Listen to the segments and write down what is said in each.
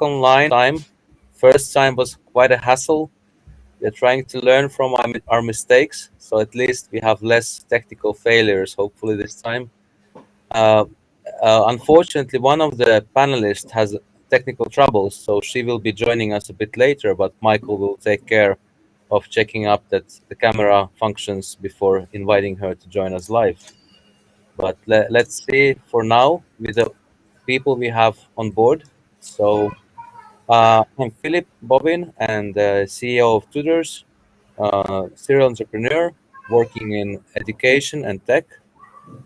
back online time. First time was quite a hassle. We're trying to learn from our mistakes, so at least we have less technical failures, hopefully, this time. Uh, Unfortunately, one of the panelists has technical troubles, so she will be joining us a bit later, but Michael will take care of checking up that the camera functions before inviting her to join us live. But let's see for now with the people we have on board. So I'm Philip Bobbin, and CEO of Tutors, serial entrepreneur working in education and tech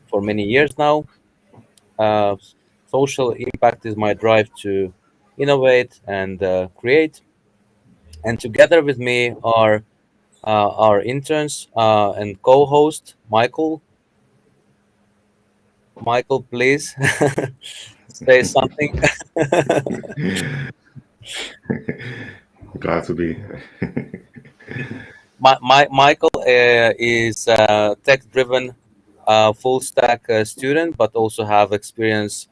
for many years now. Uh, Social impact is my drive to innovate and create. And together with me are our interns and co-host Michael. Michael, please say something. Glad to be. Michael is a tech-driven full-stack student, but also have experience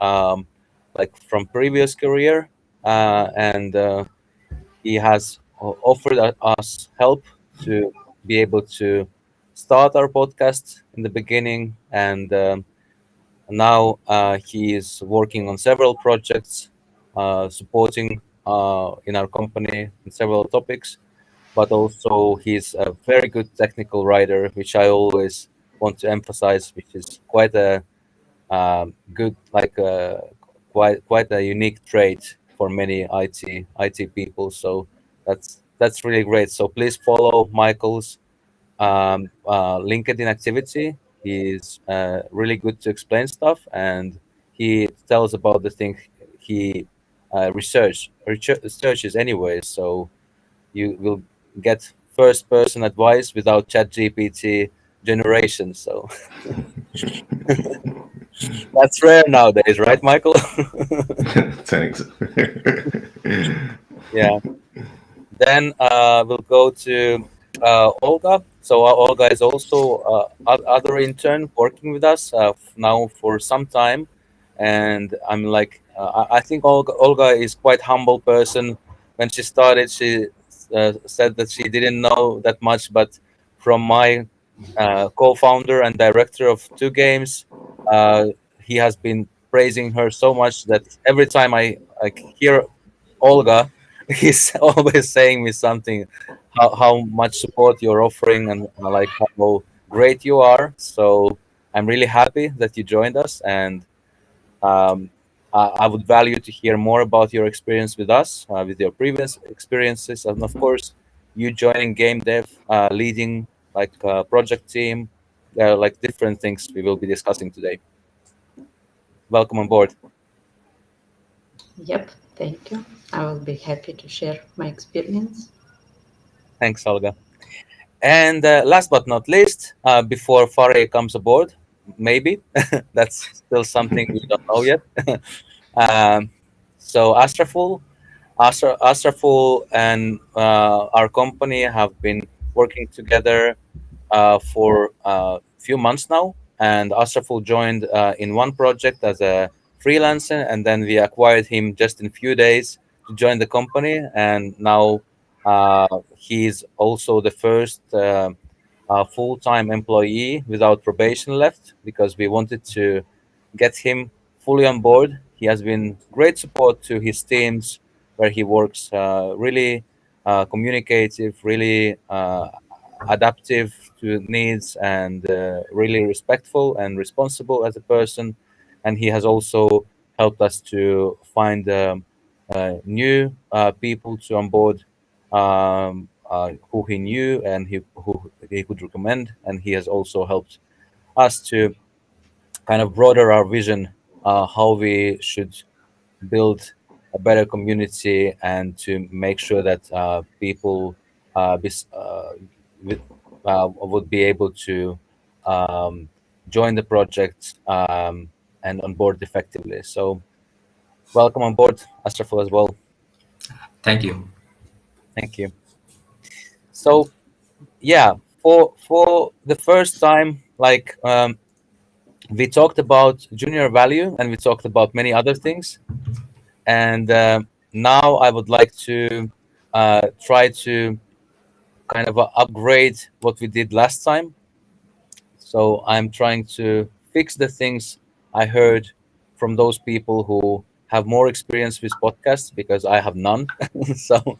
like from previous career, and he has offered us help to be able to start our podcast in the beginning, and now he is working on several projects, supporting in our company in several topics, but also he's a very good technical writer, which I always want to emphasize, which is quite a good, like quite a unique trait for many IT people. So that's really great. So please follow Michael's LinkedIn activity. He's really good to explain stuff, and he tells about the thing he researches anyway. So you will get first person advice without chat GPT generation. So that's rare nowadays, right, Michael? Thanks. Yeah. Then we'll go to Olga. So Olga is also other intern working with us now for some time, and I'm like I think Olga is quite humble person. When she started, she said that she didn't know that much, but from my co-founder and director of two games, uh, he has been praising her so much that every time I like hear Olga, he's always saying me something, how much support you're offering, and like how great you are. So I'm really happy that you joined us, and um, I would value to hear more about your experience with us, with your previous experiences, and of course, you joining game dev, leading like project team. There are like different things we will be discussing today. Welcome on board. Yep, thank you. I will be happy to share my experience. Thanks, Olga. And last but not least, before Farid comes aboard, maybe that's still something we don't know yet. um, so Astraful and our company have been working together for a few months now. And Astraful joined in one project as a freelancer, and then we acquired him just in a few days to join the company. And now he's also the first full-time employee without probation left, because we wanted to get him fully on board. He has been great support to his teams where he works, really communicative, really adaptive to needs, and really respectful and responsible as a person. And he has also helped us to find new people to onboard, who he knew and who he could recommend. And he has also helped us to kind of broaden our vision, how we should build a better community, and to make sure that people uh, bis- uh, with, would be able to um, join the project and onboard effectively. So welcome on board, Astraful, as well. Thank you. Thank you. So yeah, for the first time, like we talked about junior value, and we talked about many other things. And now I would like to try to kind of upgrade what we did last time. So I'm trying to fix the things I heard from those people who have more experience with podcasts because I have none. so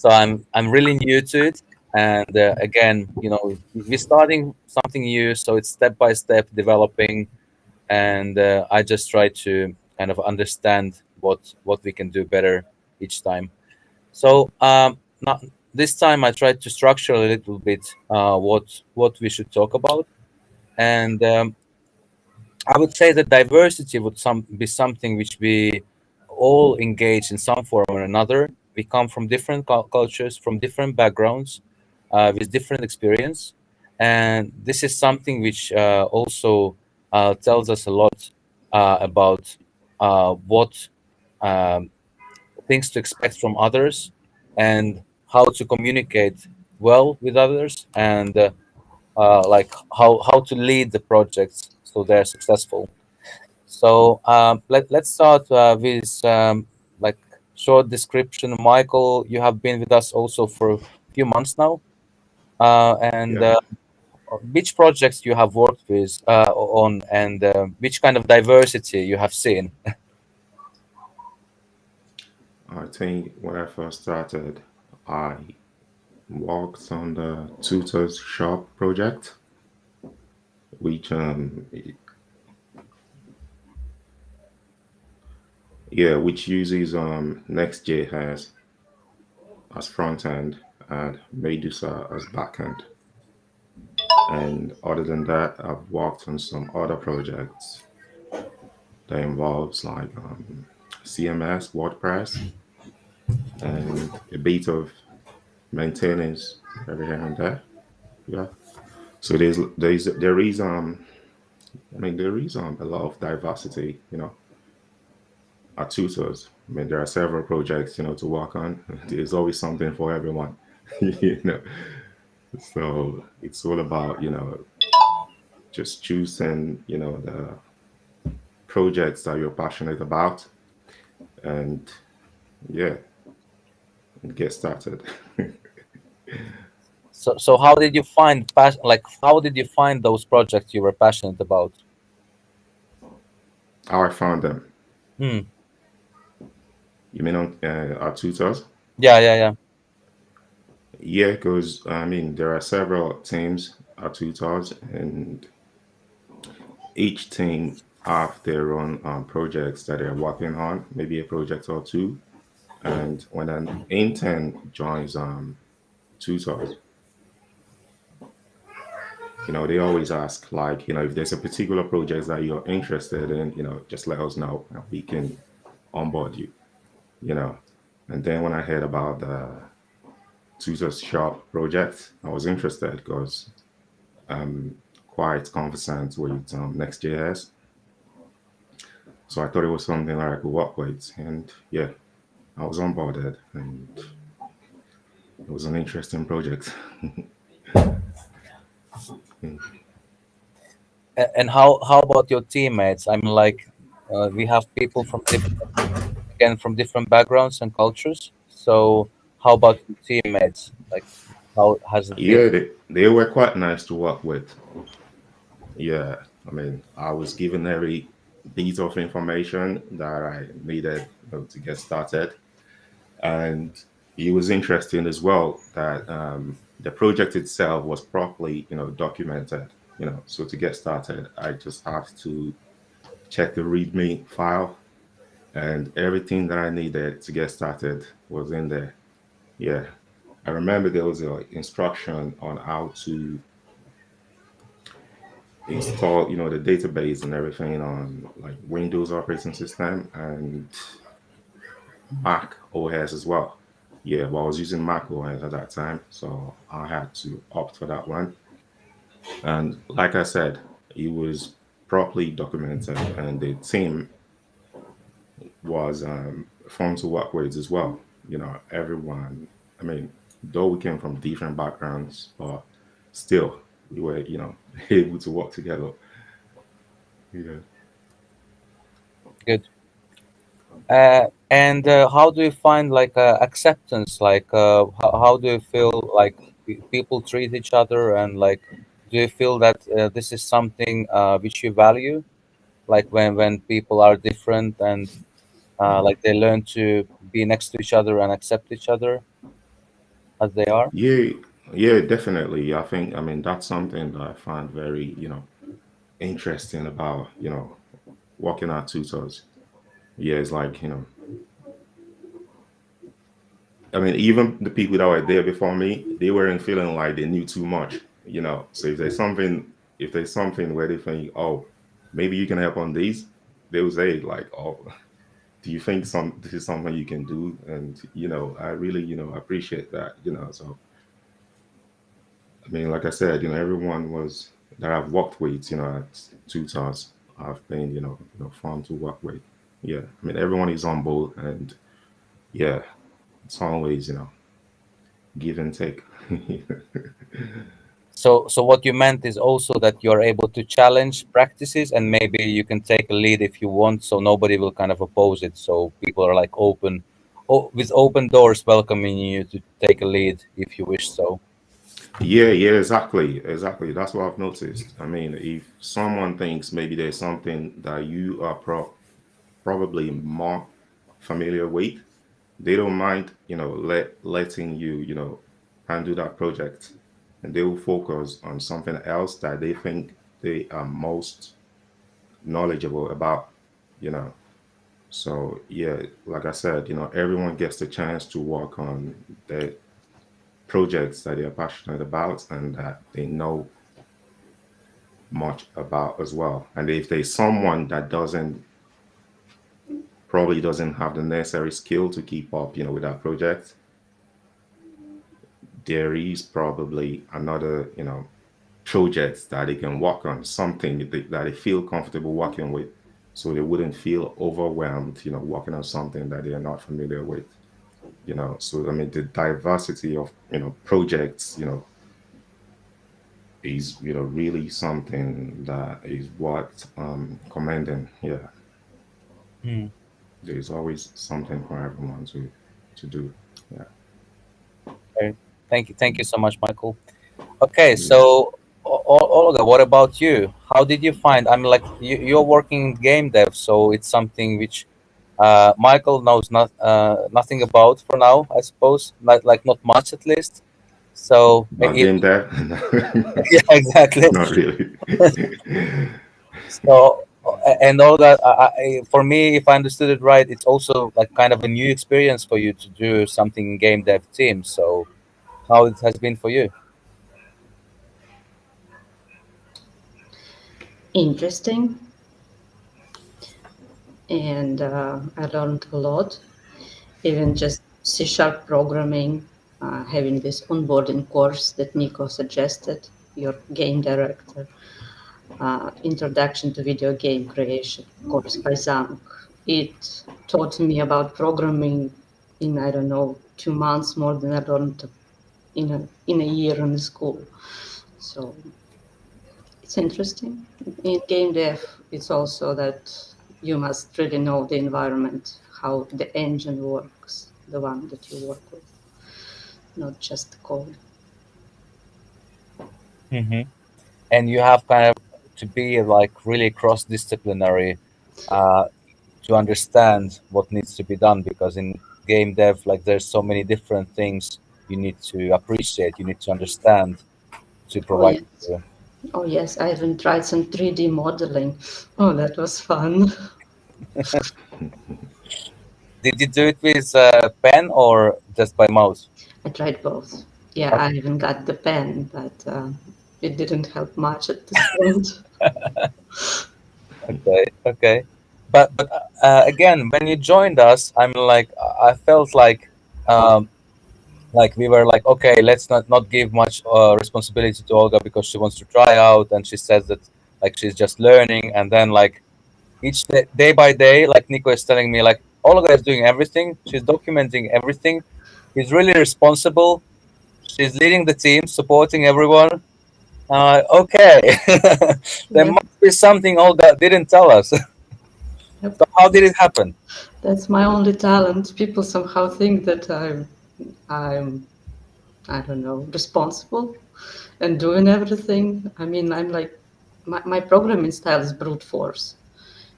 I'm really new to it. And again, we're starting something new, so it's step by step developing. And I just try to kind of understand what we can do better each time. So not, this time I tried to structure a little bit what we should talk about, and I would say that diversity would be something which we all engage in some form or another. We come from different cultures, from different backgrounds, with different experience, and this is something which also tells us a lot about what um, things to expect from others and how to communicate well with others, and like how to lead the projects so they're successful. So let's start with like short description. Michael, you have been with us also for a few months now, and Yeah. which projects you have worked with on, and which kind of diversity you have seen. I think when I first started, I worked on the tutors shop project, which which uses Next.js as front end and Medusa as back end. And other than that, I've worked on some other projects that involves like CMS, WordPress, and a bit of maintenance every here and there. Yeah. So there is a lot of diversity, at tutors. I mean, there are several projects, to work on. There's always something for everyone, you know. So it's all about, just choosing, the projects that you're passionate about, and yeah, and get started. So how did you find how did you find those projects you were passionate about? How I found them. Hmm. You mean on our tutors? Yeah, yeah, yeah. Yeah, because I mean, there are several teams at tutors, and each team have their own projects that they're working on, maybe a project or two. And when an intern joins tutors, they always ask, like, if there's a particular project that you're interested in, just let us know and we can onboard you, you know. And then when I heard about the tutors shop project, I was interested because I'm quite conversant with Next.js. So I thought it was something that I could work with. And yeah, I was onboarded, and it was an interesting project. And how about your teammates? I mean, like, we have people from different backgrounds and cultures. So how about your teammates? Like, how has it been? Yeah, they were quite nice to work with. Yeah, I mean, I was given every bit of information that I needed, to get started. And it was interesting as well that the project itself was properly, documented. So to get started, I just have to check the README file, and everything that I needed to get started was in there. Yeah, I remember there was an instruction on how to install, the database and everything on like Windows operating system and Mac OS as well. Yeah, well, I was using Mac OS at that time, so I had to opt for that one. And like I said, it was properly documented, and the team was fun to work with as well. Everyone, I mean, though we came from different backgrounds, but still, we were, able to work together. Yeah. Good. And how do you find like acceptance? Like, how do you feel like people treat each other, and like, do you feel that this is something which you value? Like when people are different and like they learn to be next to each other and accept each other as they are. Yeah, yeah, definitely. I mean, that's something that I find very, interesting about, working at tutors. Yeah, it's like, I mean, even the people that were there before me, they weren't feeling like they knew too much, So if there's something where they think, oh, maybe you can help on these, they'll say like, oh, do you think this is something you can do? And I really, appreciate that, So I mean, like I said, everyone was that I've worked with, at tutors, have been, fun to work with. Yeah, I mean, everyone is on board, and yeah, it's always, give and take. So what you meant is also that you're able to challenge practices, and maybe you can take a lead if you want, so nobody will kind of oppose it. So people are like open, with open doors, welcoming you to take a lead if you wish so. Yeah, yeah, exactly, exactly. That's what I've noticed. I mean, if someone thinks maybe there's something that you are probably more familiar with, they don't mind, letting you, handle that project, and they will focus on something else that they think they are most knowledgeable about, you know. So yeah, like I said, everyone gets the chance to work on the projects that they're passionate about and that they know much about as well. And if there's someone that doesn't have the necessary skill to keep up, with that project, there is probably another, project that they can work on, something that they feel comfortable working with, so they wouldn't feel overwhelmed, working on something that they are not familiar with. So I mean, the diversity of projects, is really something that is what commending. Yeah, Hmm. there's always something for everyone to do. Yeah, Okay. Thank you so much, Michael. Okay, yeah. so Olga, what about you? How did you find? I mean, like you're working in game dev, so it's something which Michael knows nothing about for now, I suppose. Like not much at least. So Game dev. yeah, exactly. Not really. So and Olga, for me, if I understood it right, it's also like kind of a new experience for you to do something in game dev team. So how it has been for you? Interesting, and I learned a lot. Even just C# programming, having this onboarding course that Nico suggested, your game director, Introduction to Video Game Creation course by Zamk. It taught me about programming in, I don't know, 2 months more than I learned in a year in the school. So it's interesting. In game dev, it's also that you must really know the environment, how the engine works, the one that you work with, not just the code. Hmm. And you have kind of to be like really cross-disciplinary uh, to understand what needs to be done, because in game dev, like there's so many different things you need to appreciate, you need to understand to Oh, provide. yes. Oh, yes. I even tried some 3D modeling. Oh, that was fun. Did you do it with pen or just by mouse? I tried both. Yeah, I even got the pen, but it didn't help much at this point. Okay, okay. But again, when you joined us, I'm like I felt like we were like, okay, let's not give much responsibility to Olga because she wants to try out, and she says that like she's just learning, and then like each day by day, like Nico is telling me, like Olga is doing everything, she's documenting everything, she's really responsible, she's leading the team, supporting everyone. Okay, there Yep, must be something Olga didn't tell us. yep. So how did it happen? That's my only talent. People somehow think that I'm, I don't know, responsible and doing everything. I mean, I'm like, my programming style is brute force.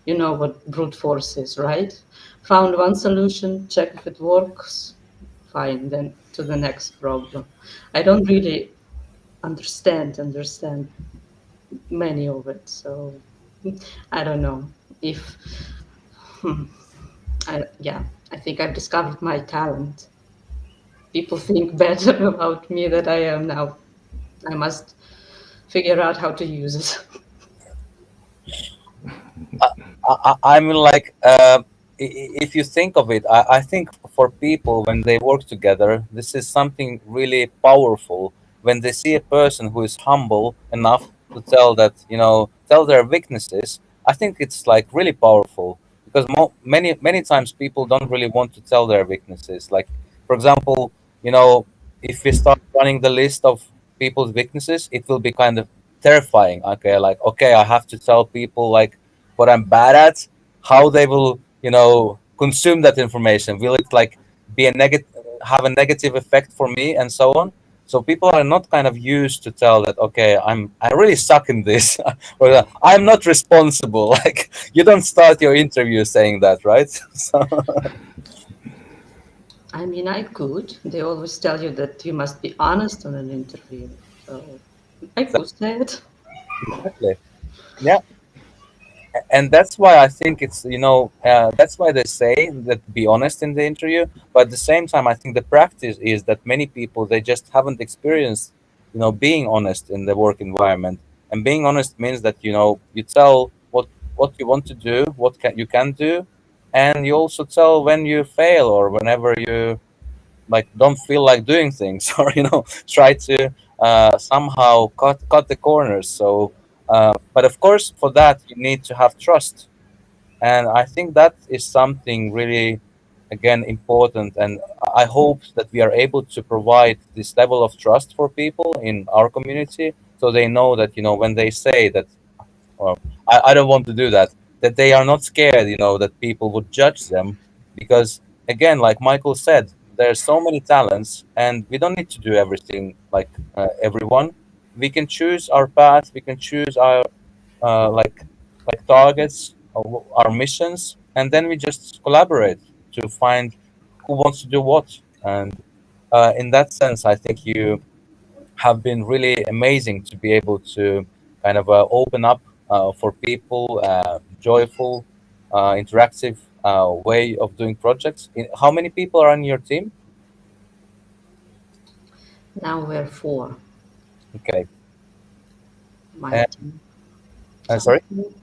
You know what brute force is, right? Found one solution, check if it works, fine, then to the next problem. I don't really understand many of it, so I don't know if yeah, I think I've discovered my talent. People think better about me than I am now. I must figure out how to use it. I mean, like, if you think of it, I think for people when they work together, this is something really powerful. When they see a person who is humble enough to tell that, tell their weaknesses, I think it's like really powerful because many times people don't really want to tell their weaknesses. Like, for example, you know, if we start running the list of people's weaknesses, it will be kind of terrifying. Okay, like, okay, I have to tell people like what I'm bad at, how they will, consume that information. Will it like be a negative, have a negative effect for me, and so on? So people are not kind of used to tell that, okay, I really suck in this, or I'm not responsible. Like you don't start your interview saying that, right? So I mean, I could. They always tell you that you must be honest on an interview. So I could say it. exactly, yeah. And that's why I think it's that's why they say that be honest in the interview. But at the same time, I think the practice is that many people they just haven't experienced being honest in the work environment. And being honest means that you tell what you want to do, what you can do, and you also tell when you fail or whenever you like don't feel like doing things or try to somehow cut the corners. So but of course for that you need to have trust, and I think that is something really again important. And I hope that we are able to provide this level of trust for people in our community, so they know that when they say that or I don't want to do that, that they are not scared, that people would judge them. Because again, like Michael said, there are so many talents and we don't need to do everything like everyone. We can choose our path, we can choose our like targets, our missions, and then we just collaborate to find who wants to do what. And in that sense, I think you have been really amazing to be able to kind of open up for people, joyful, interactive way of doing projects. How many people are on your team? Now we're four. Okay. My Uh, team. sorry.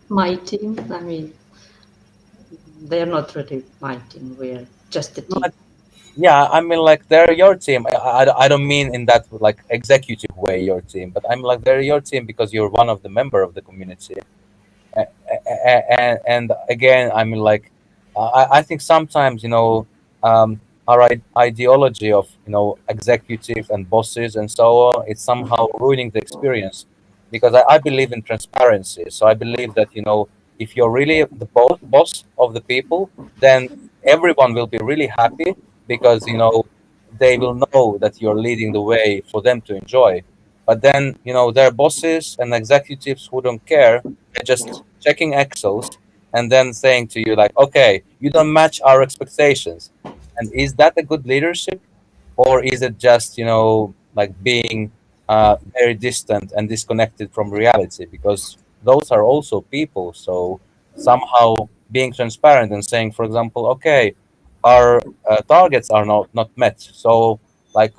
My team. I mean, they're not really my team. We're just a No, team. yeah, I mean, like they're your team. I don't mean in that like executive way your team, but I'm like they're your team because you're one of the member of the community. And again, I mean, like, I think sometimes, our ideology of, executive and bosses and so on, it's somehow ruining the experience because I believe in transparency. So I believe that, if you're really the boss of the people, then everyone will be really happy because, they will know that you're leading the way for them to enjoy. But then, their bosses and executives who don't care, they're just checking Excels and then saying to you like, okay, you don't match our expectations. And is that a good leadership, or is it just like being very distant and disconnected from reality? Because those are also people. So somehow being transparent and saying, for example, okay, our targets are not met. So like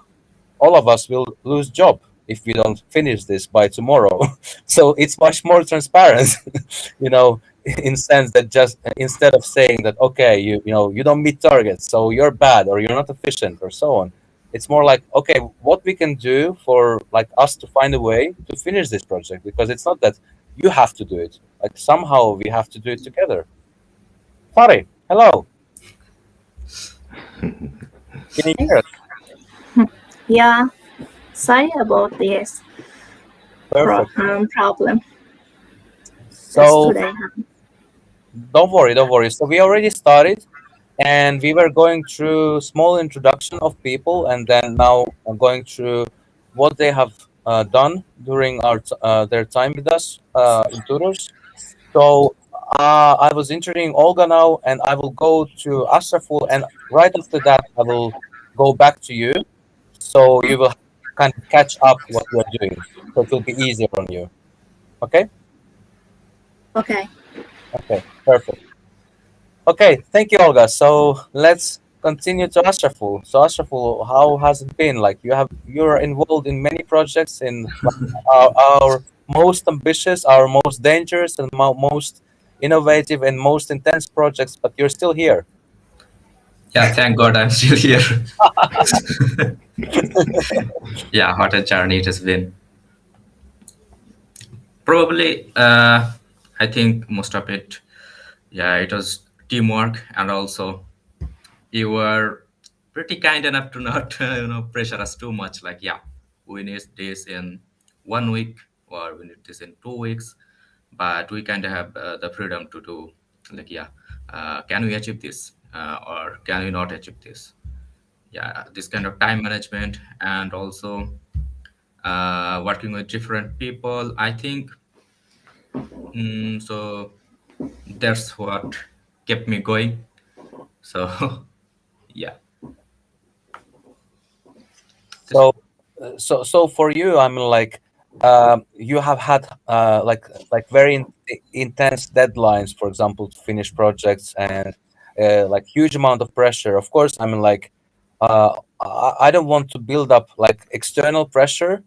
all of us will lose job if we don't finish this by tomorrow. So it's much more transparent, in sense that just instead of saying that okay, you don't meet targets, so you're bad or you're not efficient or so on. It's more like okay, what we can do for like us to find a way to finish this project, because it's not that you have to do it. Like somehow we have to do it together. Fari, hello. Can you hear us? Yeah, sorry about this Perfect. problem. Just So today. don't worry. So we already started. and we were going through small introduction of people, and then now I'm going through what they have done during their time with us in tutors. So I was interviewing Olga now, and I will go to Ashraful, and right after that I will go back to you, so you will kind of catch up what you are doing, so it will be easier on you. Okay. Okay. Okay, perfect. Okay, thank you, Olga. So let's continue to Ashraful. So Ashraful, how has it been? Like you're involved in many projects in like, our most ambitious, our most dangerous, and most innovative and most intense projects, but you're still here. Yeah, thank God I'm still here. Yeah, what a journey it has been. Probably, I think most of it, yeah, it was teamwork, and also you were pretty kind enough to not, pressure us too much. Like, yeah, we need this in 1 week, or we need this in 2 weeks, but we kind of have the freedom to do, like, yeah, can we achieve this, or can we not achieve this? Yeah, this kind of time management, and also working with different people. I think so. That's what kept me going. So yeah, this So, so for you, I mean, like, you have had like very intense deadlines, for example, to finish projects, and like huge amount of pressure. Of course, I mean, like, I don't want to build up like external pressure,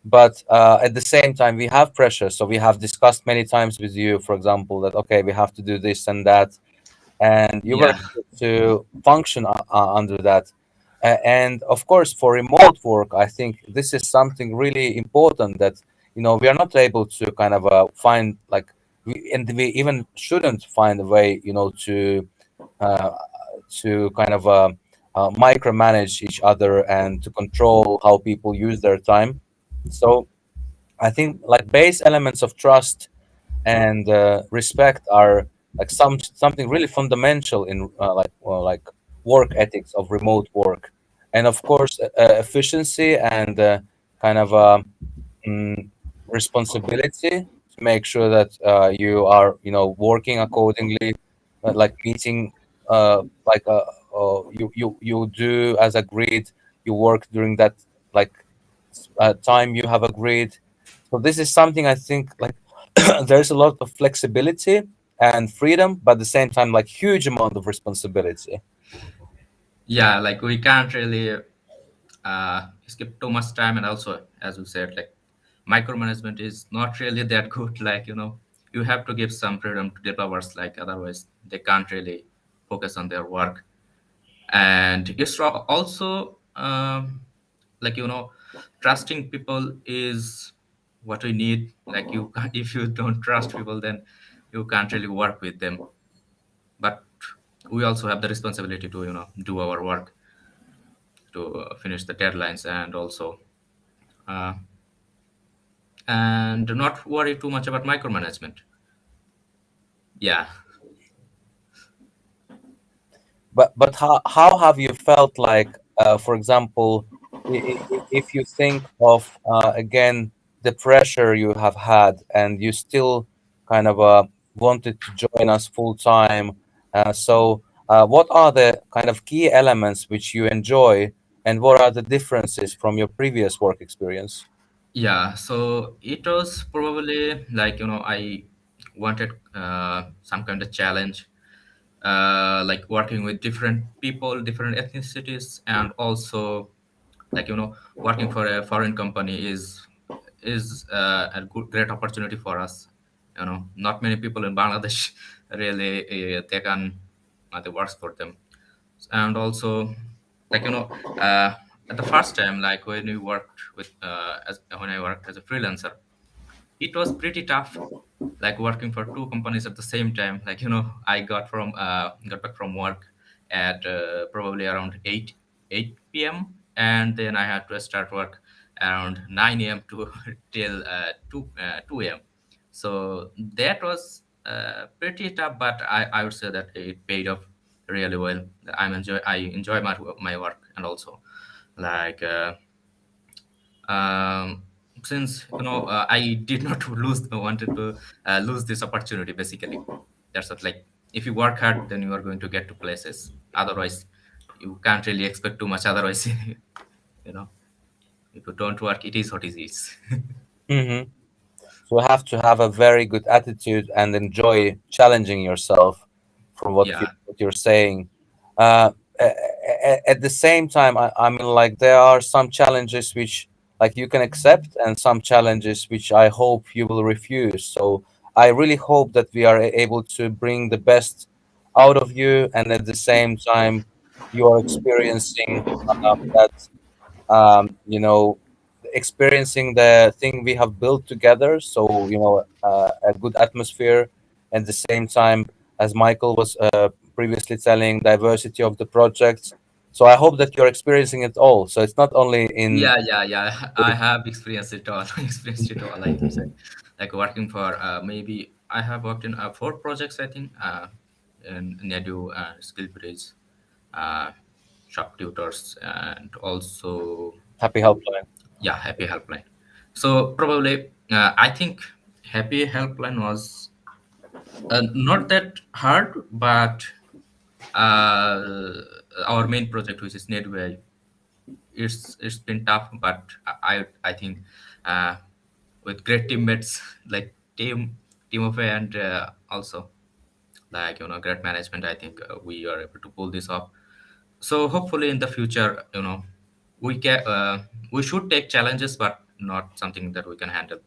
but at the same time, we have pressure. So we have discussed many times with you, for example, that okay, we have to do this and that, and you were yeah. able to function under that. And of course, for remote work, I think this is something really important that we are not able to kind of find like and we even shouldn't find a way uh, to kind of micromanage each other and to control how people use their time. So I think like base elements of trust and respect are like something really fundamental in like work ethics of remote work, and of course efficiency and kind of mm, responsibility to make sure that you are working accordingly, like meeting you do as agreed, you work during that like time you have agreed. So this is something I think like there's a lot of flexibility and freedom, but at the same time, like huge amount of responsibility. Yeah, like we can't really skip too much time, and also, as you said, like micromanagement is not really that good. Like, you have to give some freedom to developers, like otherwise they can't really focus on their work. And it's also like, trusting people is what we need. Like, you can't, if you don't trust people, then you can't really work with them. But we also have the responsibility to, do our work, to finish the deadlines, and also uh, and not worry too much about micromanagement. Yeah. But how have you felt like, for example, if you think of again the pressure you have had, and you still kind of wanted to join us full time, so what are the kind of key elements which you enjoy, and what are the differences from your previous work experience? Yeah, so it was probably like, I wanted some kind of challenge, like working with different people, different ethnicities, and also, like, working for a foreign company is a great opportunity for us. Not many people in Bangladesh really they can they works for them. And also, like, at the first time, like when we worked with as when I worked as a freelancer, it was pretty tough, like working for two companies at the same time. Like, I got back from work at probably around 8 p.m., and then I had to start work around 9 a.m. to till 2 a.m. So that was pretty tough, but I would say that it paid off. really well. I enjoy my work, and also like um, since I did not wanted to lose this opportunity. Basically, that's what, like, if you work hard, then you are going to get to places. Otherwise, you can't really expect too much. Otherwise, you know, if you don't work, it is what it is. Hmm. So you have to have a very good attitude and enjoy challenging yourself from Yeah, what you're saying. Uh, at the same time, I mean, like there are some challenges which like you can accept, and some challenges which I hope you will refuse. So I really hope that we are able to bring the best out of you, and at the same time, you are experiencing that experiencing the thing we have built together. So a good atmosphere, at the same time, as Michael was previously telling, diversity of the projects. So I hope that you're experiencing it all. So it's not only in. yeah. I have experienced it all. Experienced it all, like you said, like working for maybe I have worked in four projects, I think, in Nedu and Skillbridge, uh, shop tutors, and also Happy Helpline. yeah, Happy Helpline. So probably I think Happy Helpline was not that hard, but uh, our main project, which is Nedu, it's been tough, but I think uh, with great teammates, like team of and also like great management, I think we are able to pull this off. So hopefully in the future, we should take challenges, but not something that we can handle.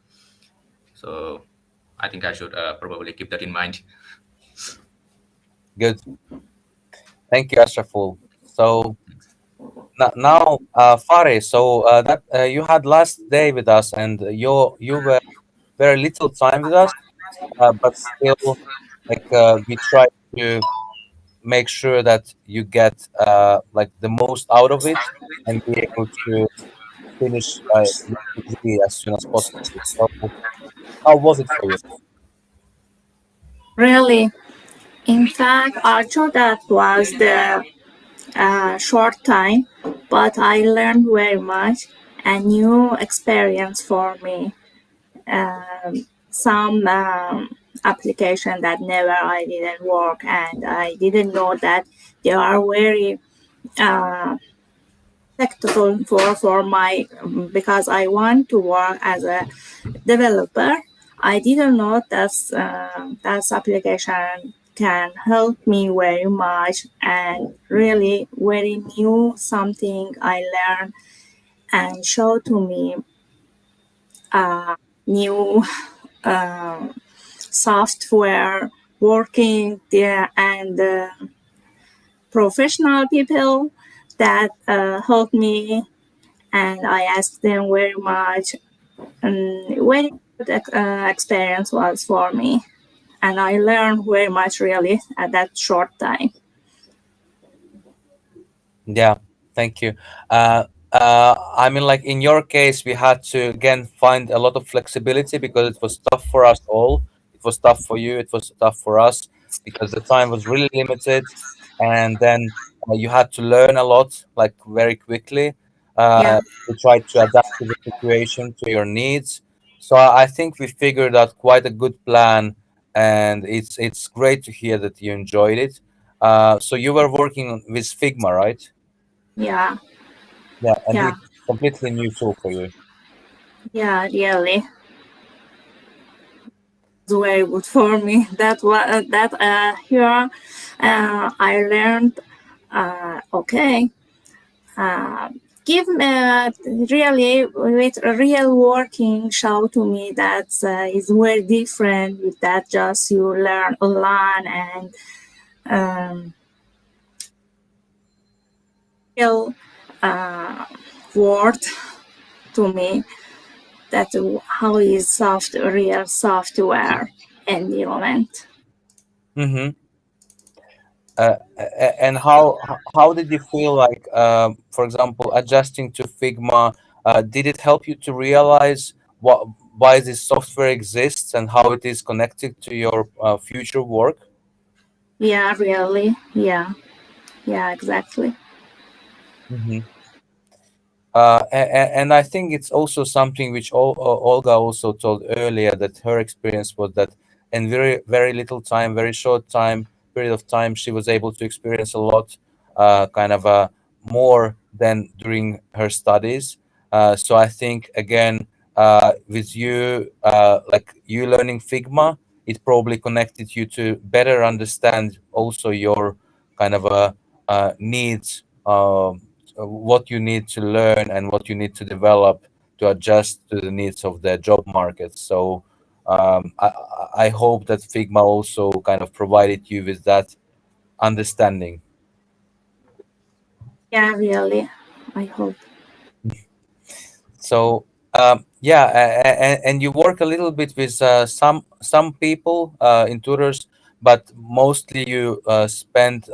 So I think I should probably keep that in mind. Good. Thank you, Ashraful. So now, Faris, so that you had last day with us, and you were very little time with us, but still, like we try to make sure that you get like the most out of it and be able to finish your degree as soon as possible. So how was it for you? Really. In fact, I thought that was the short time, but I learned very much, a new experience for me. Some application that never I didn't work, and I didn't know that they are very uh, practical for my, because I want to work as a developer. I didn't know that application can help me very much, and really very new something I learned and show to me new software working there, and professional people that helped me, and I asked them very much, and very good experience was for me, and I learned very much really at that short time. Yeah, thank you. I mean, like in your case, we had to again find a lot of flexibility because it was tough for us all. It was tough for you. It was tough for us because the time was really limited, and then you had to learn a lot, like very quickly. Yeah, We tried to adapt to the situation, to your needs. So I think we figured out quite a good plan, and it's great to hear that you enjoyed it. So you were working with Figma, right? yeah, Yeah, and yeah, it's completely new tool for you. yeah, really. It's very good for me. That here I learned. Okay, uh, give really with real working show to me that is very different with that just you learn online, and um, real uh, word to me that how is real software environment. Mm-hmm. And how did you feel like, for example, adjusting to Figma? Did it help you to realize why this software exists and how it is connected to your future work? Yeah, really, yeah. Yeah, exactly. Mhm. And I think it's also something which Olga also told earlier, that her experience was that in very little time, very short time period of time, she was able to experience a lot, kind of more than during her studies. So I think again, with you, like you learning Figma, it probably connected you to better understand also your kind of needs. What you need to learn and what you need to develop to adjust to the needs of the job market. So I hope that Figma also kind of provided you with that understanding. Yeah, really. I hope. So yeah, and you work a little bit with some people in tutors, but mostly you spend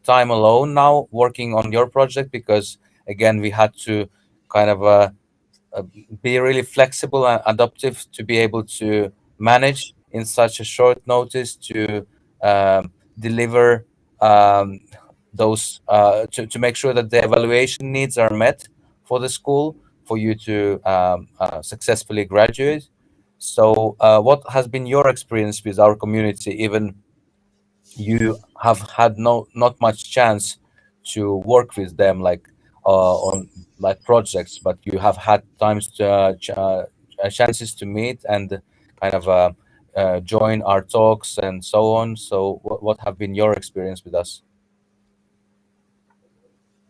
time alone now working on your project, because again we had to kind of uh, be really flexible and adaptive to be able to manage in such a short notice to deliver those to make sure that the evaluation needs are met for the school for you to successfully graduate. So what has been your experience with our community, even you have had not much chance to work with them like on like projects, but you have had times to chances to meet and kind of join our talks and so on. So what have been your experience with us?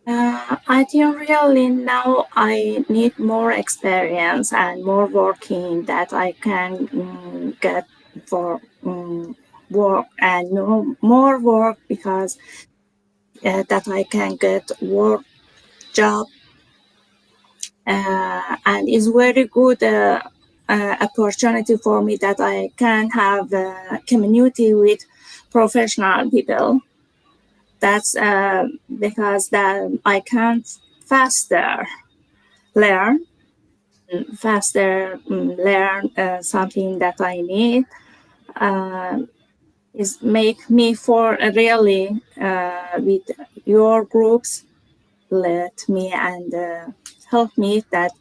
I think really now I need more experience and more working that I can get for work and no more work because that I can get work job and it's very good opportunity for me that I can have a community with professional people. That's because that I can faster learn faster learn something that I need uh, is make me for really with your groups let me and help me that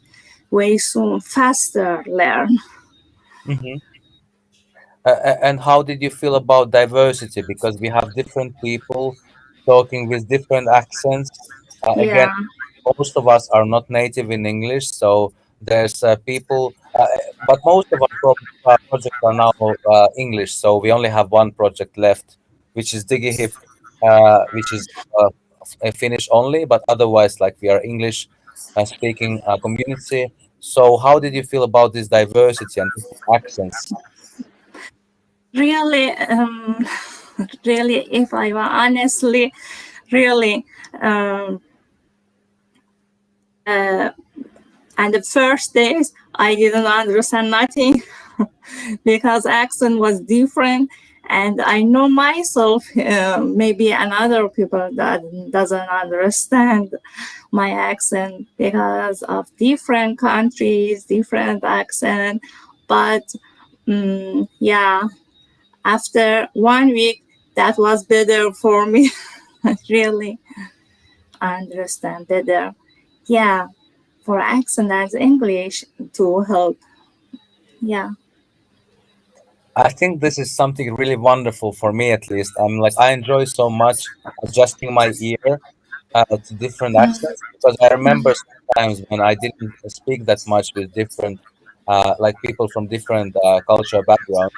way soon faster learn. Mhm. And how did you feel about diversity? Because we have different people talking with different accents. Again, Yeah, most of us are not native in English, so there's people, but most of our projects are now English. So we only have one project left, which is DigiHip, which is Finnish only, but otherwise, like we are English speaking community. So how did you feel about this diversity and different accents? really really if I were honestly really um, uh, and the first days I didn't understand nothing because accent was different and I know myself maybe another people that doesn't understand my accent because of different countries different accent but yeah after 1 week that was better for me really understand better yeah for accent as English to help yeah. I think this is something really wonderful for me, at least. I'm like, I enjoy so much adjusting my ear to different accents, because I remember sometimes when I didn't speak that much with different, like people from different cultural backgrounds.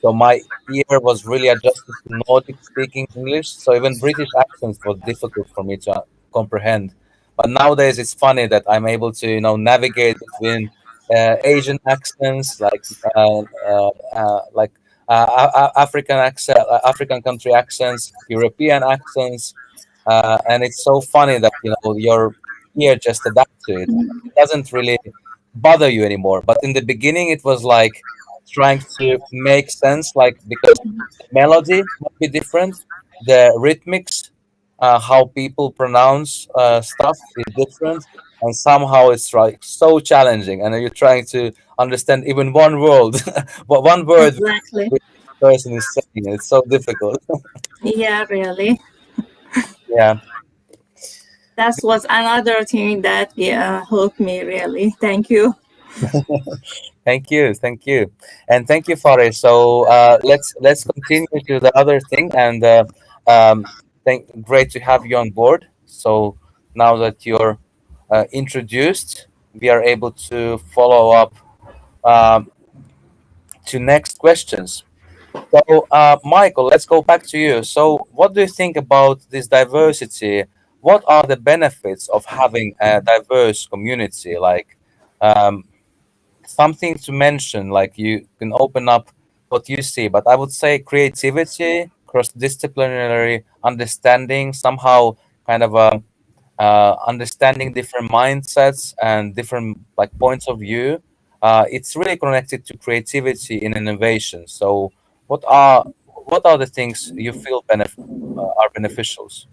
So my ear was really adjusted to Nordic speaking English. So even British accents was difficult for me to comprehend. But nowadays it's funny that I'm able to, navigate between Asian accents, African accent, African country accents, European accents, and it's so funny that your ear just adapts to it. It doesn't really bother you anymore. But in the beginning, it was like trying to make sense, like because the melody might be different, the rhythmics, how people pronounce stuff is different, and somehow it's like so challenging, and you're trying to understand even one word, but one word Exactly. which person is saying. It's so difficult. Yeah, really. Yeah. That was another thing that helped me really. Thank you. Thank you, and thank you, Faris. So let's continue to the other thing, and great to have you on board. So now that you're introduced, we are able to follow up um, to next questions. So, Michael, let's go back to you. So, what do you think about this diversity? What are the benefits of having a diverse community? Like, um, something to mention, like you can open up what you see, but I would say creativity, cross-disciplinary understanding, somehow kind of understanding different mindsets and different like points of view. It's really connected to creativity in innovation. So, what are what are the things you feel are beneficials?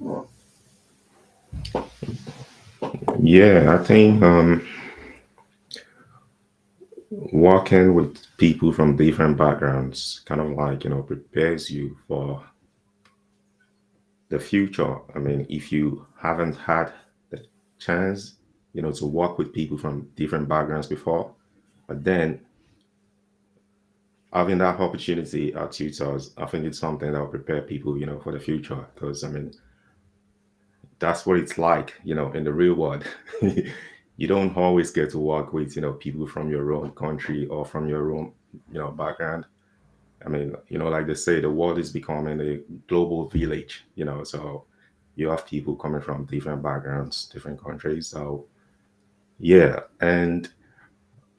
Yeah, I think working with people from different backgrounds kind of like, prepares you for the future. I mean, if you haven't had the chance, to work with people from different backgrounds before, but then having that opportunity at tutors, I think it's something that will prepare people, for the future. Because I mean, that's what it's like, in the real world. You don't always get to work with, people from your own country or from your own, background. I mean, like they say, the world is becoming a global village, so you have people coming from different backgrounds, different countries. So, yeah. And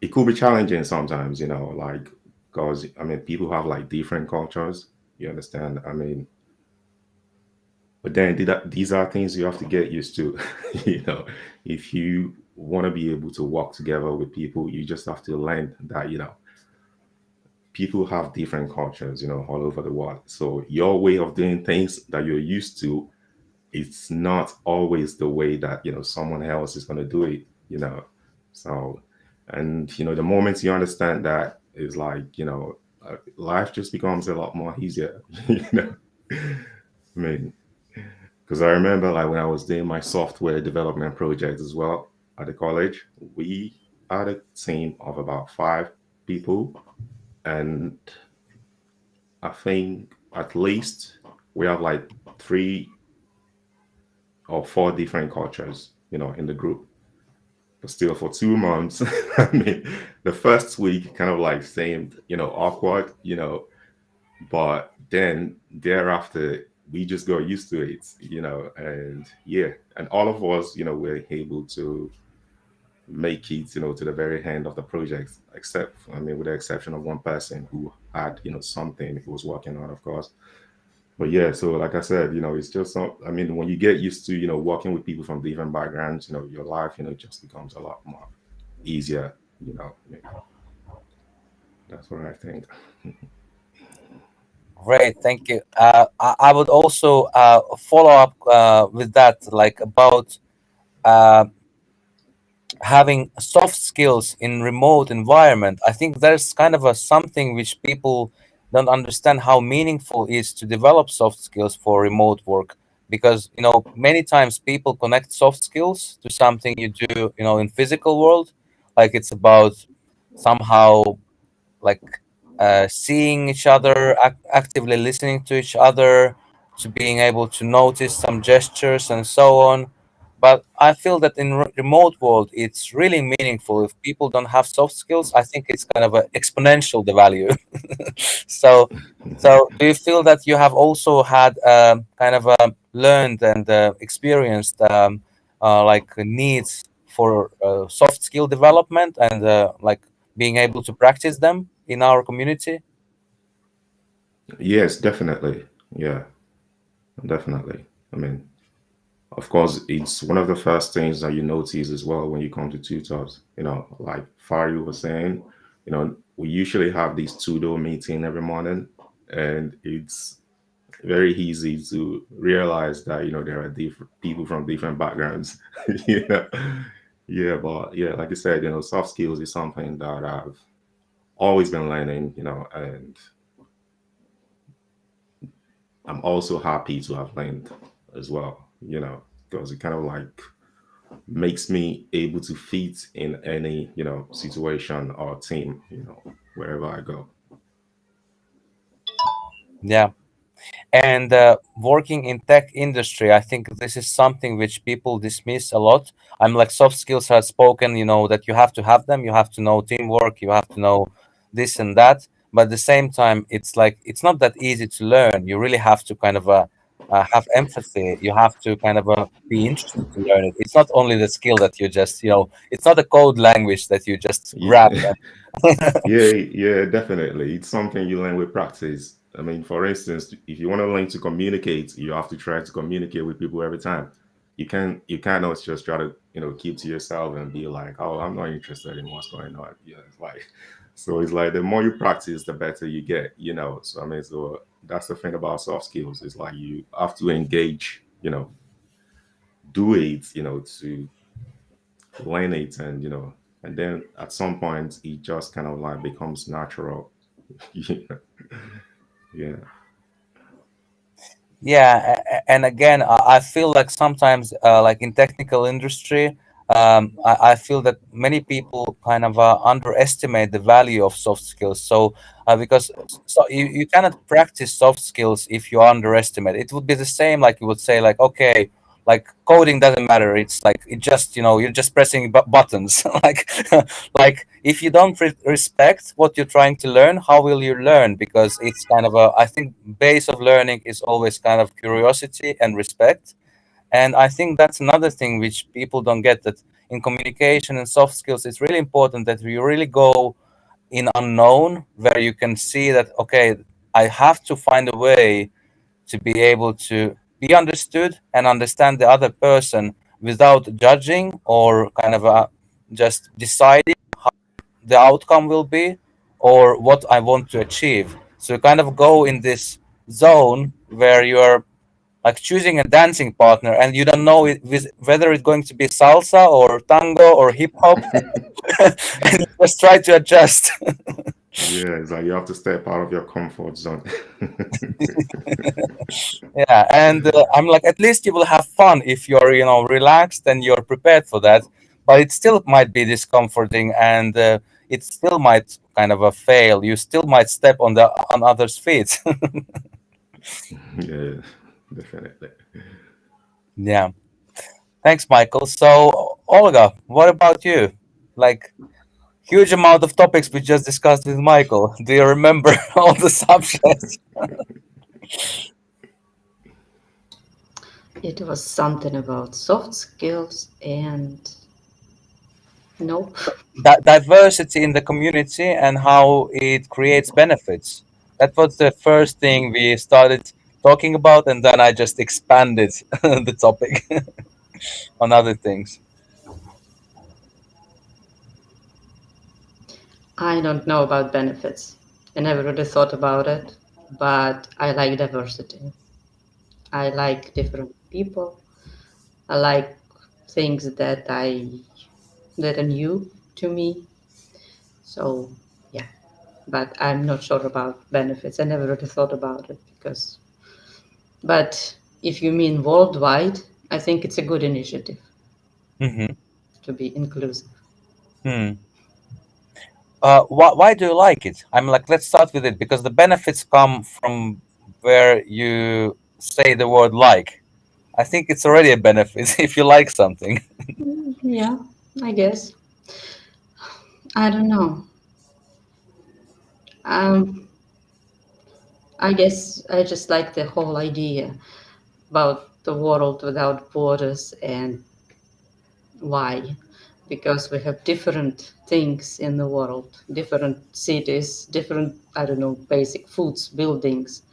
it could be challenging sometimes, like, because, I mean, people have like different cultures, you understand? I mean, but then these are things you have to get used to, you know, if you want to be able to work together with people, you just have to learn that, people have different cultures, all over the world. So your way of doing things that you're used to, it's not always the way that, someone else is going to do it. So, and, the moment you understand that, is like, life just becomes a lot more easier, I mean, because I remember like when I was doing my software development project as well at the college, we had a team of about 5 people, and I think at least we have like 3 or 4 different cultures, in the group. But still, for 2 months, I mean, the first week kind of like seemed, awkward, but then thereafter, we just got used to it, and yeah, and all of us, were able to make it, to the very end of the project, except, I mean, with the exception of one person who had, something he was working on, of course. But yeah, so like I said, it's just some, I mean, when you get used to, working with people from different backgrounds, your life, just becomes a lot more easier, I mean, that's what I think. Great, thank you. I would also follow up with that, like about uh, having soft skills in remote environment. I think there's kind of a something which people don't understand how meaningful is to develop soft skills for remote work, because many times people connect soft skills to something you do in physical world, like it's about somehow like seeing each other, actively listening to each other, to being able to notice some gestures and so on. But I feel that in remote world, it's really meaningful. If people don't have soft skills, I think it's kind of a exponential the value. so, so do you feel that you have also had kind of learned and experienced like needs for soft skill development and like being able to practice them in our community? Yes, definitely. Yeah, definitely. I mean, of course, it's one of the first things that you notice as well when you come to tutors. Like Faru was saying, we usually have this two-door meeting every morning, and it's very easy to realize that there are different people from different backgrounds. yeah, yeah, but yeah, like I said, soft skills is something that I've always been learning. And I'm also happy to have learned as well. because it kind of like makes me able to fit in any, situation or team, wherever I go. Yeah. And working in tech industry, I think this is something which people dismiss a lot. I'm like, soft skills are spoken, that you have to have them. You have to know teamwork, you have to know this and that, but at the same time, it's like it's not that easy to learn. You really have to kind of have empathy. You have to kind of be interested to learn it. It's not only the skill that you just, it's not a code language that you just grab. Yeah, yeah, definitely. It's something you learn with practice. I mean, for instance, if you want to learn to communicate, you have to try to communicate with people every time. You cannot just try to, keep to yourself and be like, oh, I'm not interested in what's going on. Yeah, it's like so it's like the more you practice, the better you get. So I mean, so that's the thing about soft skills. It's like you have to engage, do it, to learn it, and then at some point it just kind of like becomes natural. Yeah. Yeah. Yeah, and again, I feel like sometimes, like in technical industry, I feel that many people kind of underestimate the value of soft skills. So, because so you cannot practice soft skills if you underestimate. It would be the same like you would say like, okay, like coding doesn't matter. It's like it just you're just pressing buttons. Like like if you don't respect what you're trying to learn, how will you learn? Because it's kind of a, I think base of learning is always kind of curiosity and respect. And I think that's another thing which people don't get, that in communication and soft skills it's really important that you really go in unknown, where you can see that, okay, I have to find a way to be able to be understood and understand the other person without judging or kind of just deciding the outcome will be or what I want to achieve. So you kind of go in this zone where you're like choosing a dancing partner and you don't know whether it's going to be salsa or tango or hip hop, and you just try to adjust. Yeah, it's like you have to step out of your comfort zone. Yeah, and I'm like, at least you will have fun if you're, relaxed and you're prepared for that. But it still might be discomforting, and it still might kind of fail. You still might step on others' feet. Yeah, definitely. Yeah. Thanks, Michael. So, Olga, what about you? Like, huge amount of topics we just discussed with Michael. Do you remember all the subjects? It was something about soft skills and nope. Diversity in the community and how it creates benefits. That was the first thing we started talking about, and then I just expanded the topic on other things. I don't know about benefits. I never really thought about it, but I like diversity. I like different people. I like things that are new to me. So yeah, but I'm not sure about benefits. I never really thought about it because. But if you mean worldwide, I think it's a good initiative Hmm. to be inclusive. Hmm. Why do you like it? I'm like, let's start with it because the benefits come from where you say the word like. I think it's already a benefit if you like something. Yeah, I guess. I don't know. Um, I guess I just like the whole idea about the world without borders and why. Because we have different things in the world, different cities, different, I don't know, basic foods, buildings.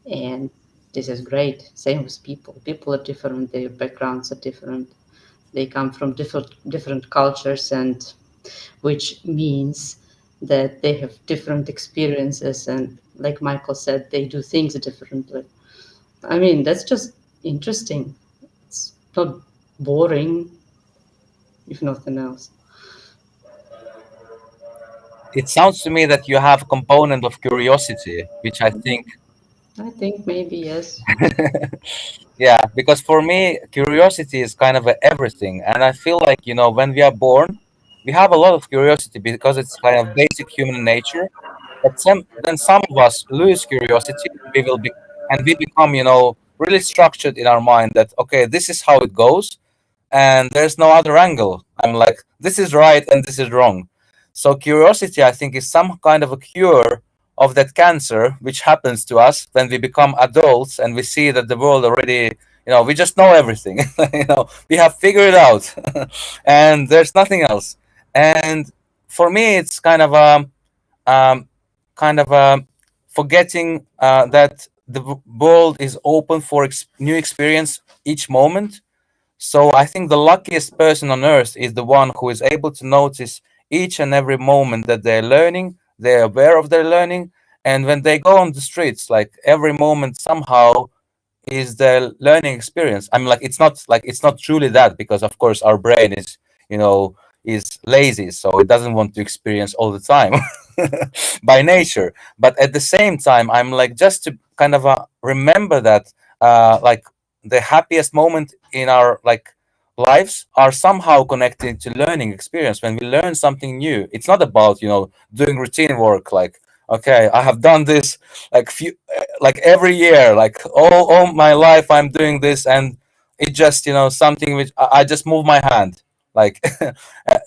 And this is great. Same with people. People are different, their backgrounds are different. They come from different cultures, and which means that they have different experiences, and like Michael said, they do things differently. I mean, that's just interesting. It's not boring, if nothing else. It sounds to me that you have a component of curiosity, which I think I think maybe yes. Yeah, because for me, curiosity is kind of a everything, and I feel like when we are born, we have a lot of curiosity because it's kind of basic human nature. But some of us lose curiosity. We become really structured in our mind that okay, this is how it goes, and there's no other angle. I'm like, this is right and this is wrong. So curiosity, I think, is some kind of a cure of that cancer which happens to us when we become adults and we see that the world already, we just know everything. We have figured it out, and there's nothing else. And for me, it's um, kind of forgetting that the world is open for new experience each moment. So I think the luckiest person on earth is the one who is able to notice each and every moment that they're learning, they're aware of their learning, and when they go on the streets, like every moment somehow is the learning experience. I'm like, it's not truly that, because of course our brain you know is lazy, so it doesn't want to experience all the time by nature. But at the same time, I'm like, just to kind of remember that like the happiest moment in our lives are somehow connected to learning experience. When we learn something new, it's not about doing routine work, like okay, I have done this like every year, like all my life I'm doing this, and it just something which I just move my hand, like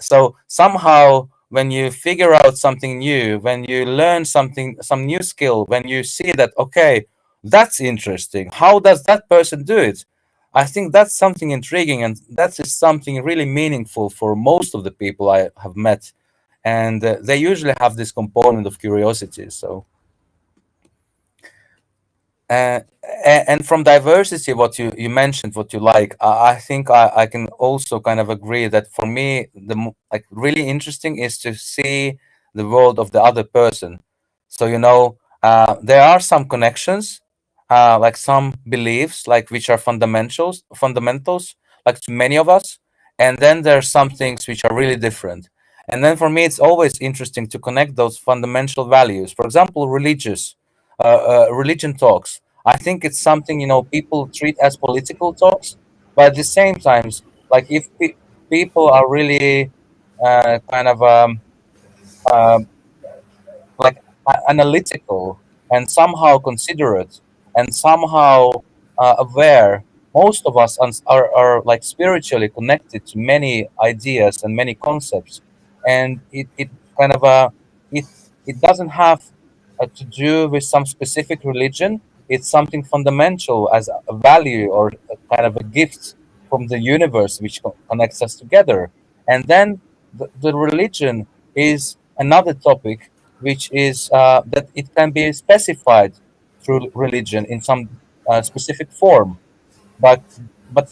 so somehow when you figure out something new, when you learn some new skill, when you see that okay, that's interesting, how does that person do it, I think that's something intriguing, and that is something really meaningful for most of the people I have met. And they usually have this component of curiosity. So uh, and from diversity, what you mentioned, what you like, I think I can also kind of agree that for me, like really interesting is to see the world of the other person. So there are some connections, like some beliefs, like which are fundamentals, like to many of us, and then there are some things which are really different. And then for me, it's always interesting to connect those fundamental values. For example, religion talks. I think it's something people treat as political talks, but at the same times, like if people are really kind of um, like analytical and somehow considerate and somehow aware, most of us are like spiritually connected to many ideas and many concepts, and it kind of it it doesn't have to do with some specific religion. It's something fundamental as a value or a kind of a gift from the universe which connects us together. And then the religion is another topic, which is that it can be specified through religion in some specific form, but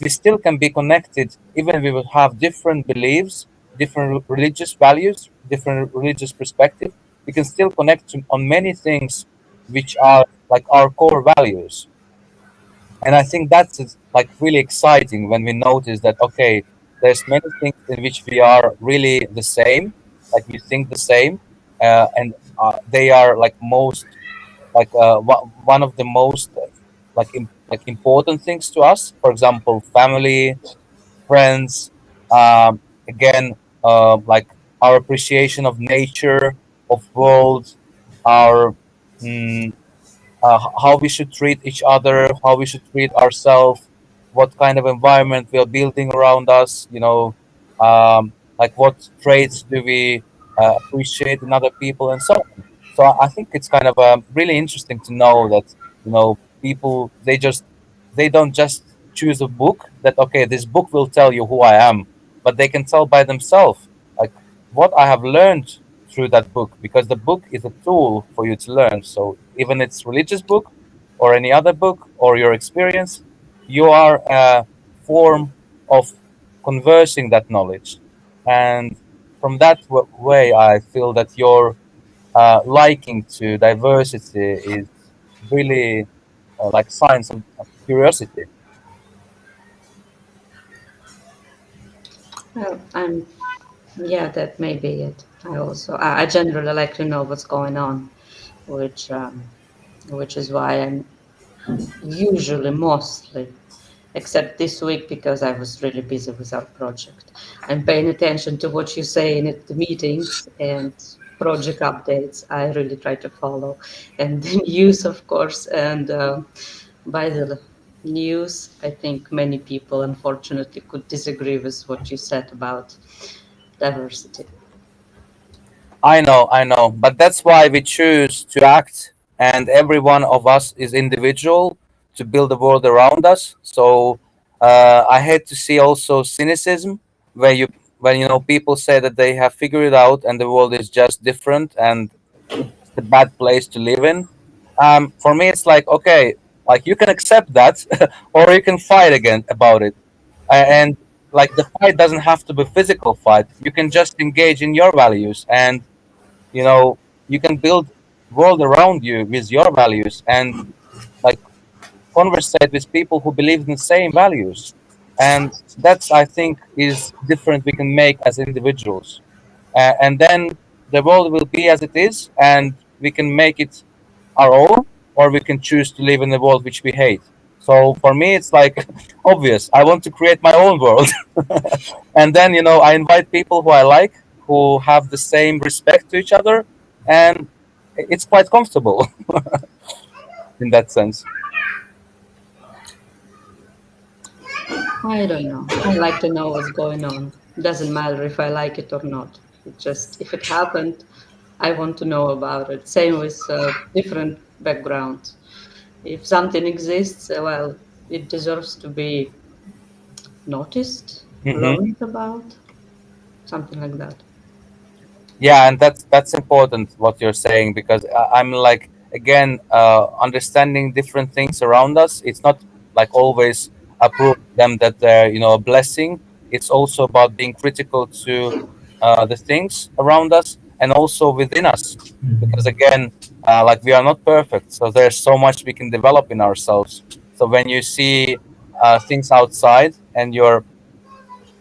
we still can be connected even we will have different beliefs, different religious values, different religious perspective. We can still connect on many things which are like our core values. And I think that's like really exciting when we notice that okay, there's many things in which we are really the same, like we think the same, and they are like most like one of the most like important things to us. For example, family, friends, again, like our appreciation of nature, of world, our mm, how we should treat each other, how we should treat ourselves, what kind of environment we are building around us, like what traits do we appreciate in other people, and so on. So I think it's kind of really interesting to know that people they don't just choose a book that okay, this book will tell you who I am, but they can tell by themselves like what I have learned through that book, because the book is a tool for you to learn. So even it's religious book or any other book or your experience, you are a form of conversing that knowledge. And from that way, I feel that your liking to diversity is really like signs of curiosity. Well, yeah, that may be it. I generally like to know what's going on, which which is why I'm Usually, mostly, except this week because I was really busy with our project. I'm paying attention to what you say in the meetings and project updates. I really try to follow, and the news, of course. And by the news, I think many people, unfortunately, could disagree with what you said about diversity. I know, but that's why we choose to act, and every one of us is individual to build the world around us. So I hate to see also cynicism where you when people say that they have figured it out and the world is just different and it's just a bad place to live in. For me, it's like okay, like you can accept that, or you can fight again about it, and like the fight doesn't have to be physical fight. You can just engage in your values and you know you can build world around you with your values and like conversate with people who believe in the same values, and that's I think is different we can make as individuals, and then the world will be as it is and we can make it our own, or we can choose to live in a world which we hate. So for me it's like obvious I want to create my own world. And then I invite people who I like, who have the same respect to each other, and it's quite comfortable in that sense. I don't know. I like to know what's going on. Doesn't matter if I like it or not. It just if it happened, I want to know about it. Same with different backgrounds. If something exists, well, it deserves to be noticed, Hmm. learned about, something like that. Yeah, and that's important what you're saying, because I'm like again understanding different things around us. It's not like always approve them that they're a blessing. It's also about being critical to the things around us and also within us, because again like we are not perfect, so there's so much we can develop in ourselves. So when you see things outside and you're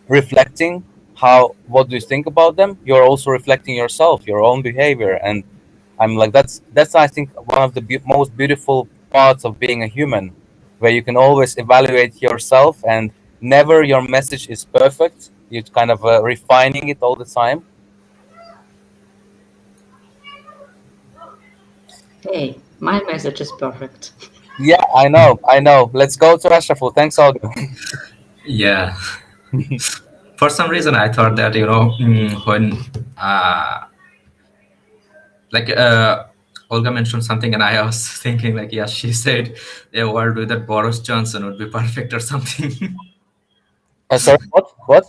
reflecting how what do you think about them, you're also reflecting yourself, your own behavior. And I'm like that's I think one of the most beautiful parts of being a human, where you can always evaluate yourself and never your message is perfect. You're kind of refining it all the time. Hey, my message is perfect. Yeah, I know. Let's go to Ashraful. Thanks, Olga. Yeah. For some reason, I thought that when uh, like Olga mentioned something, and I was thinking like, yeah, she said a world with that Boris Johnson would be perfect or something. Sorry, what?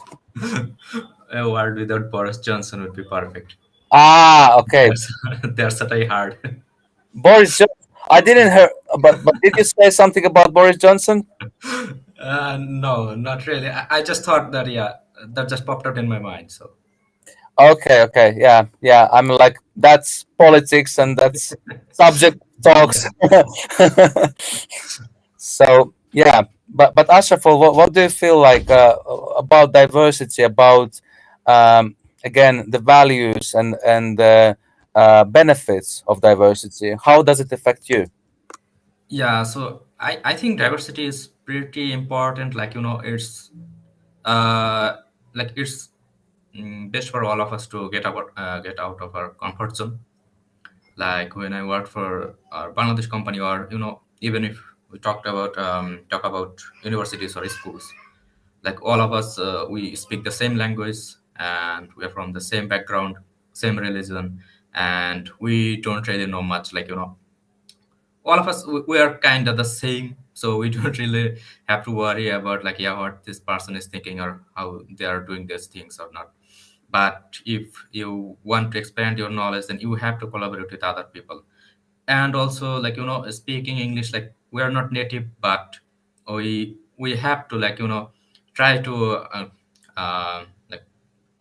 A world without Boris Johnson would be perfect. Ah, okay. That's that's what I heard. Boris Johnson. I didn't hear, but did you say something about Boris Johnson? No, not really. I just thought that, yeah, that just popped out in my mind. So Okay, okay, yeah, yeah. I'm like that's politics and that's subject talks. yeah. So yeah, but Ashraful, what do you feel like about diversity, about again the values and benefits of diversity? How does it affect you? Yeah, so I think diversity is pretty important. Like, uh, it's best for all of us to get out of our comfort zone. Like when I worked for our Bangladesh company, or even if we talk about universities or schools, like all of us, we speak the same language and we're from the same background, same religion, and we don't really know much. Like, all of us, we are kind of the same, so we don't really have to worry about like, yeah, what this person is thinking or how they are doing these things or not. But if you want to expand your knowledge, then you have to collaborate with other people. And also, like, speaking English, like, we are not native, but we have to, like, try to like,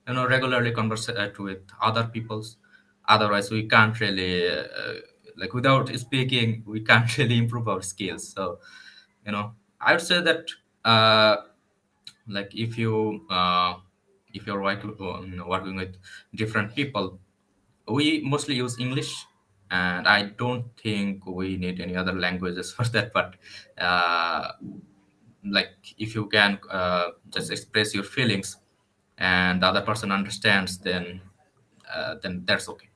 regularly converse with other peoples. Otherwise we can't really like, without speaking we can't really improve our skills. So, I would say that uh, like, if you're working with different people, we mostly use English. and I don't think we need any other languages for that. But uh, like if you can just express your feelings and the other person understands, then that's okay.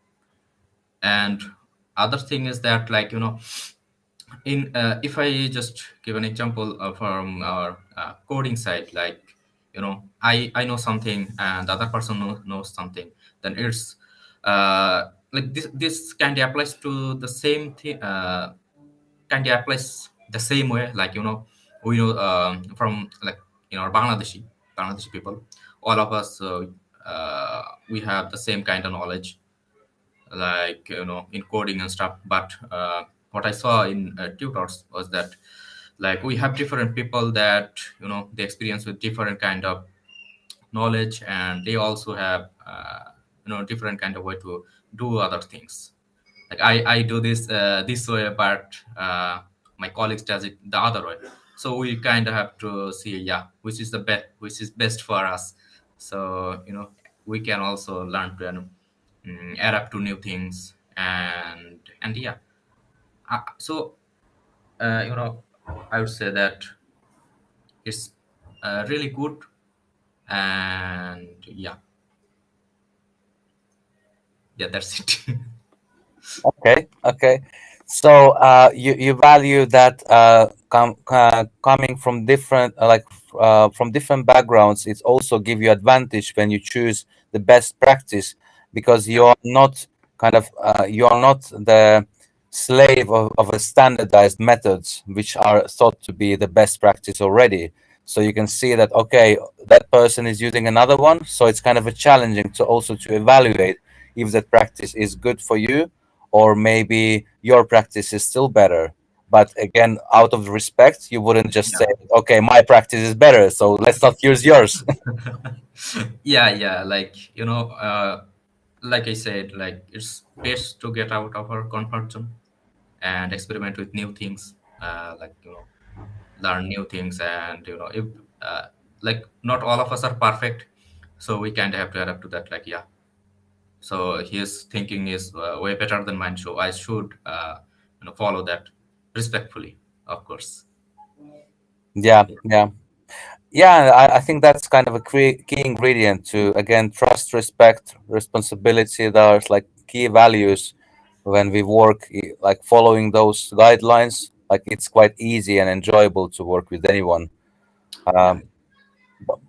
And other thing is that, like, in if I just give an example from our coding side, like, I know something and the other person knows something, then it's like this kind of applies to the same thing, kind of applies the same way, like, we know from, like, our Bangladeshi people, all of us, we have the same kind of knowledge, like, in coding and stuff. But what I saw in tutors was that, like, we have different people that, they experience with different kind of knowledge, and they also have different kind of way to do other things. Like, I do this way, but my colleagues does it the other way. So we kind of have to see, yeah, which is best for us. So, we can also learn to, adapt to new things. And yeah, so I would say that it's really good. And yeah, that's it. Okay, okay. So you value that coming from different from different backgrounds, it also give you advantage when you choose the best practice, because Yeah, you are not you are not the slave of a standardized methods which are thought to be the best practice already. So you can see that, okay, that person is using another one, so it's kind of a challenging to also to evaluate if that practice is good for you, or maybe your practice is still better. But again, out of respect, you wouldn't just say, yeah. okay, my practice is better, so let's not use yours. Yeah, like, like I said, like, it's best to get out of our comfort zone and experiment with new things, like, learn new things. And, if uh, like, not all of us are perfect, so we kind of have to adapt to that, like, yeah, so his thinking is way better than mine, so I should follow that respectfully, of course. Yeah, yeah. Yeah, I think that's kind of a key ingredient to, again, trust, respect, responsibility. There's like key values when we work, like following those guidelines. Like it's quite easy and enjoyable to work with anyone. Yeah, Um,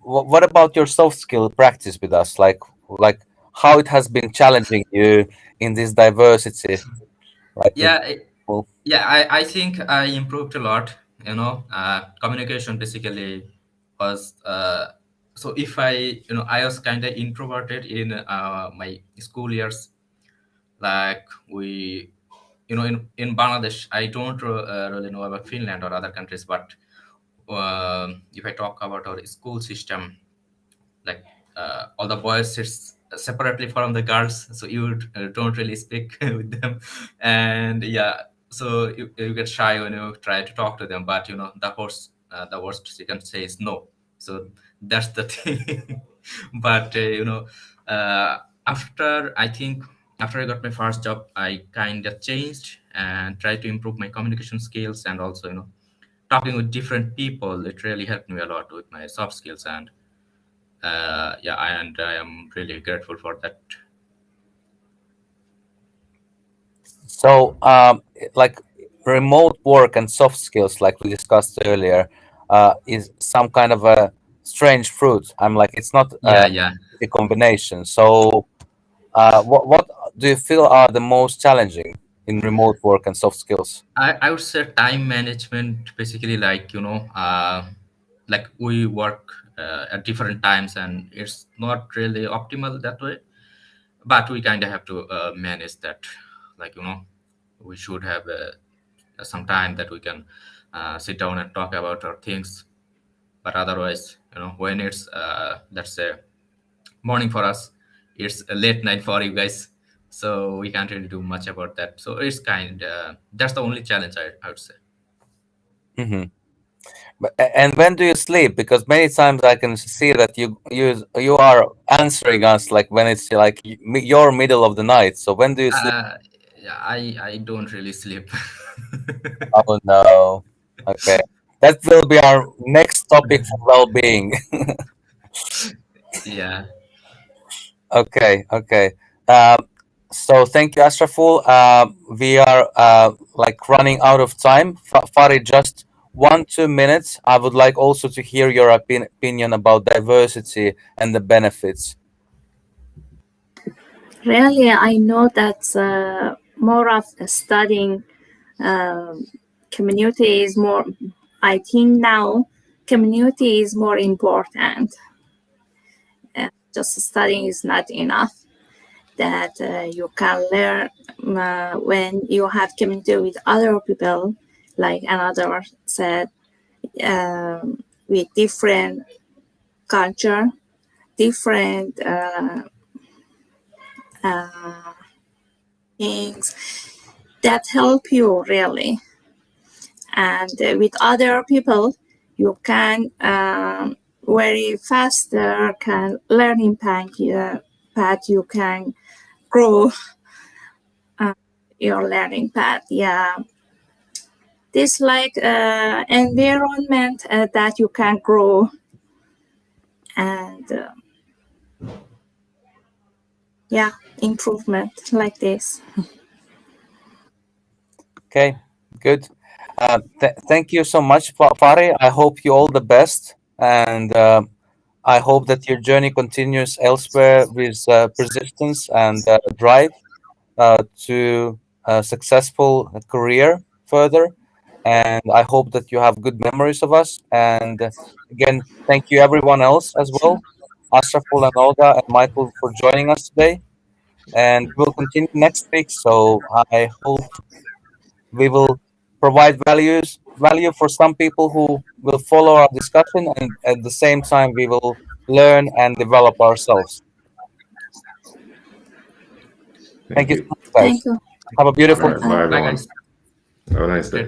what about your soft skill practice with us? Like how it has been challenging you in this diversity? Like with yeah, people. yeah, I think I improved a lot. Communication basically was, so if I was kind of introverted in my school years. Like, we, in Bangladesh, I don't really know about Finland or other countries, but if I talk about our school system, like, all the boys sits separately from the girls, so you don't really speak with them. And yeah, so you get shy when you try to talk to them. But, the worst you can say is no. So that's the thing. But uh, after I think after I got my first job, I kind of changed and tried to improve my communication skills. And also, talking with different people, it really helped me a lot with my soft skills. And yeah, and I am really grateful for that. So, like remote work and soft skills, like we discussed earlier, is some kind of a strange fruit. I'm like, it's not Yeah, yeah. a combination. So, what do you feel are the most challenging in remote work and soft skills? I would say time management, basically, like, like, we work at different times, and it's not really optimal that way. But we kind of have to manage that. Like, we should have some time that we can sit down and talk about our things. But otherwise, when it's let's say morning for us, it's a late night for you guys, so we can't really do much about that. So it's kind that's the only challenge, I would say. Hmm. And when do you sleep? Because many times I can see that you are answering us like when it's like your middle of the night. So when do you sleep? uh, yeah, I don't really sleep. Oh no. Okay. That will be our next topic for well-being. Yeah. Okay, okay. So thank you, Ashraful. We are like running out of time. Farid, just 2 minutes. I would like also to hear your opinion about diversity and the benefits. Really, I know that more of studying um, community is more. I think now community is more important. Just studying is not enough. That you can learn when you have community with other people, like another said, with different culture, different things that help you really. And with other people, you can very faster can learning path. You can grow your learning path. Yeah, this like environment that you can grow and yeah, improvement like this. Okay, good. Thank you so much, Fari. I hope you all the best, and I hope that your journey continues elsewhere with persistence and drive to a successful career further. And I hope that you have good memories of us. And again, thank you everyone else as well, Ashraful and Olga and Michael for joining us today. And we'll continue next week. So I hope we will provide value for some people who will follow our discussion, and at the same time we will learn and develop ourselves. Thank Thank you so you. much, Thank guys. you. Have a All beautiful right. day. Bye, Bye, everyone. guys. Have a nice day. Great